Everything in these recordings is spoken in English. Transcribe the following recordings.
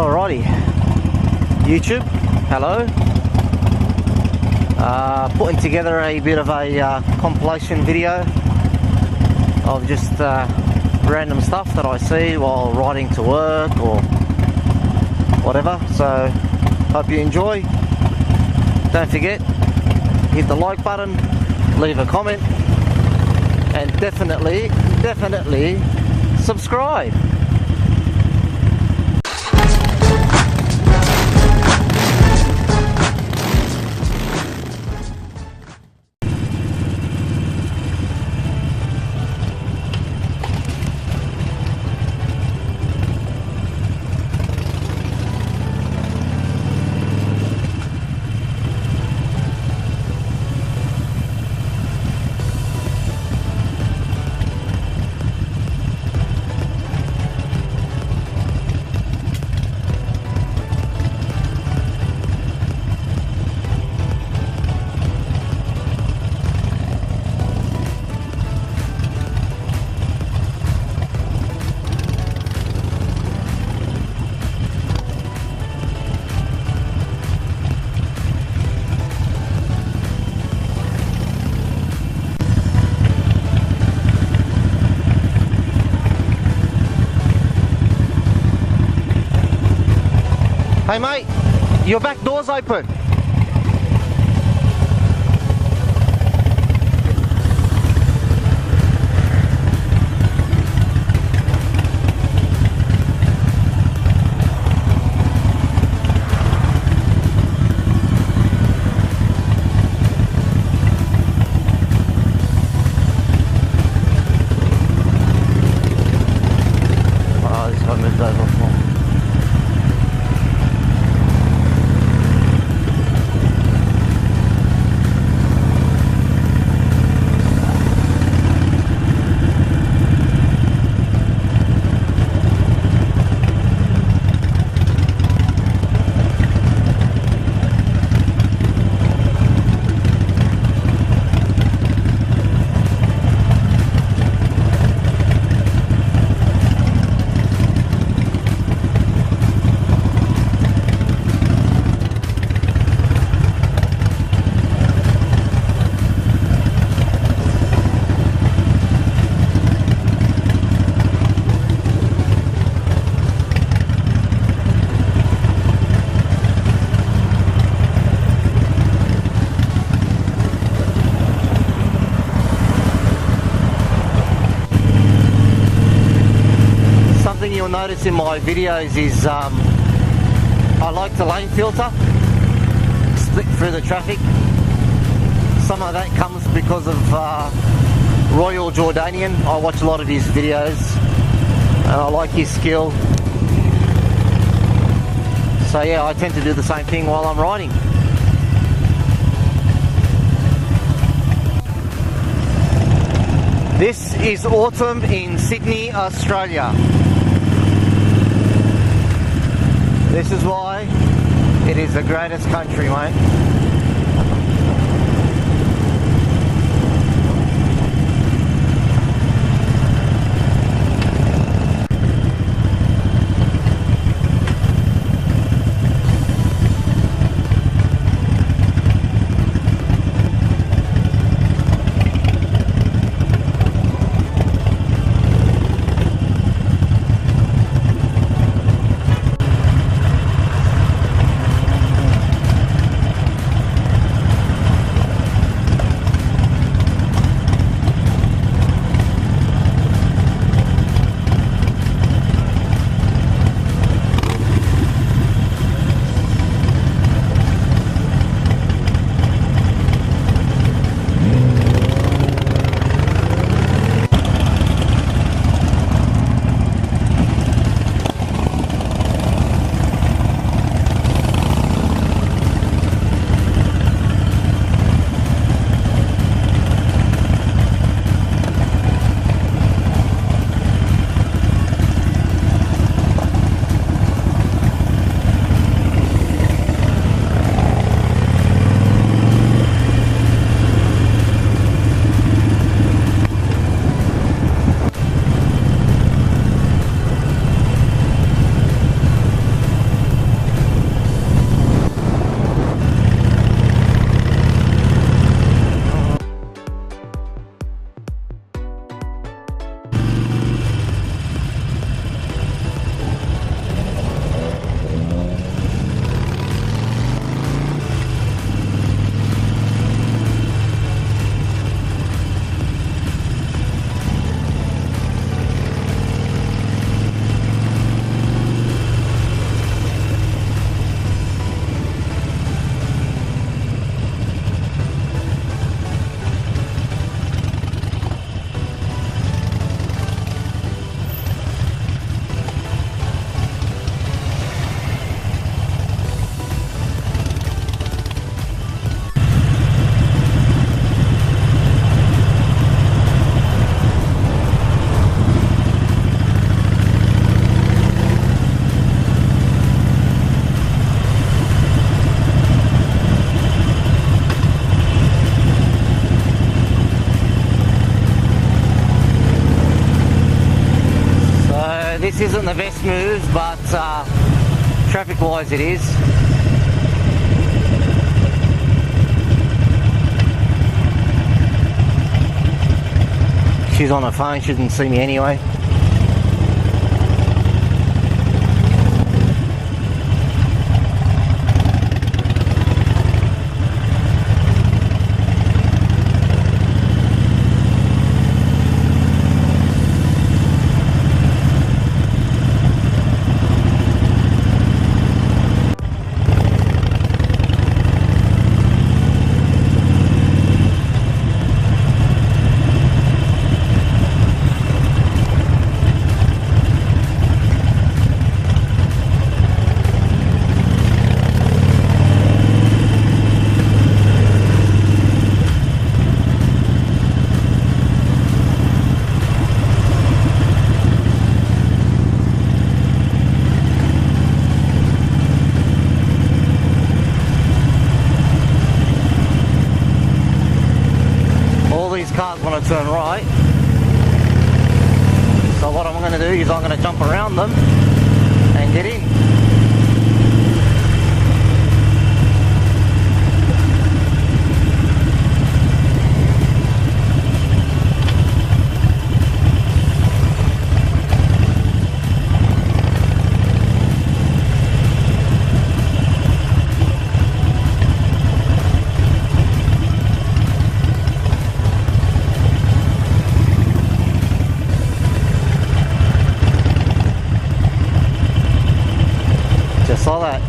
Alrighty, YouTube, hello. Putting together a bit of a compilation video of just random stuff that I see while riding to work or whatever. So hope you enjoy. Don't forget, hit the like button, leave a comment, and definitely subscribe. Hey mate, your back door's open. Oh, this guy moved over for me. Something you'll notice in my videos is I like to lane filter, split through the traffic. Some of that comes because of Royal Jordanian. I watch a lot of his videos and I like his skill. So yeah, I tend to do the same thing while I'm riding. This is autumn in Sydney, Australia. This is why it is the greatest country, mate. this isn't the best move, but traffic-wise it is. She's on her phone, she didn't see me anyway. Cars want to turn right, so what I'm going to do is I'm going to jump around them and get in. Just saw that.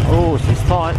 Oh, she's tight.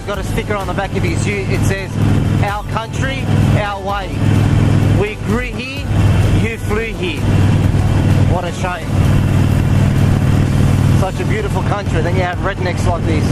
Got a sticker on the back of his ute. It says, "Our country, our way. We grew here, you flew here." What a shame. Such a beautiful country, then you have rednecks like this.